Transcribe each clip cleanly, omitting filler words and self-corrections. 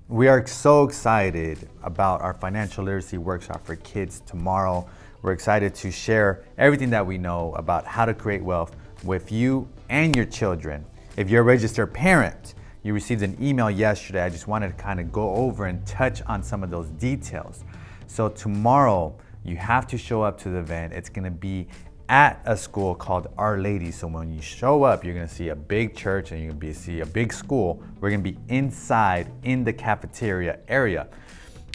We are so excited about our financial literacy workshop for kids tomorrow. We're excited to share everything that we know about how to create wealth with you and your children. If you're a registered parent, you received an email yesterday. I just wanted to kind of go over and touch on some of those details. So tomorrow, you have to show up to the event. It's gonna be at a school called Our Lady. So when you show up, you're gonna see a big church and you're gonna see a big school. We're gonna be inside in the cafeteria area.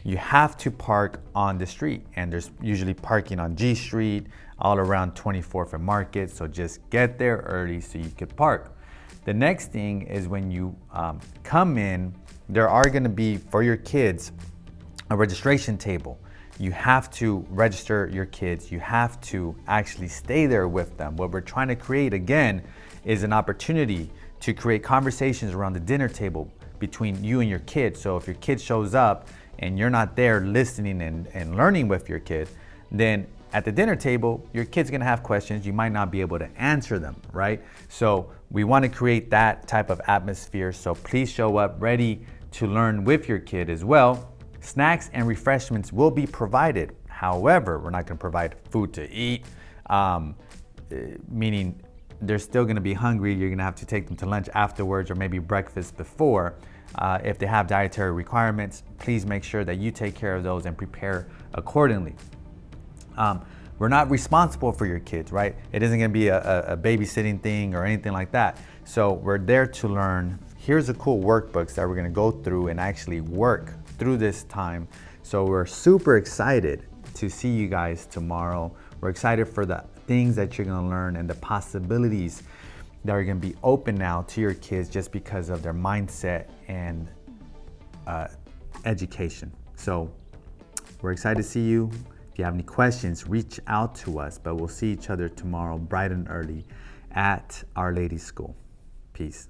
You have to park on the street, and there's usually parking on G Street, all around 24th and Market. So just get there early so you could park. The next thing is when you come in, there are gonna be, for your kids, a registration table. You have to register your kids. You have to actually stay there with them. What we're trying to create, again, is an opportunity to create conversations around the dinner table between you and your kid. So if your kid shows up and you're not there listening and learning with your kid, then at the dinner table, your kid's gonna have questions. You might not be able to answer them, right? So we wanna create that type of atmosphere. So please show up ready to learn with your kid as well. Snacks and refreshments will be provided. However, we're not gonna provide food to eat, meaning they're still gonna be hungry. You're gonna have to take them to lunch afterwards or maybe breakfast before. If they have dietary requirements, please make sure that you take care of those and prepare accordingly. We're not responsible for your kids, right? It isn't gonna be a babysitting thing or anything like that. So we're there to learn. Here's a cool workbooks that we're gonna go through and actually work through this time. So we're super excited to see you guys tomorrow. We're excited for the things that you're gonna learn and the possibilities that are gonna be open now to your kids just because of their mindset and education. So we're excited to see you. If you have any questions, reach out to us, but we'll see each other tomorrow bright and early at Our Lady School. Peace.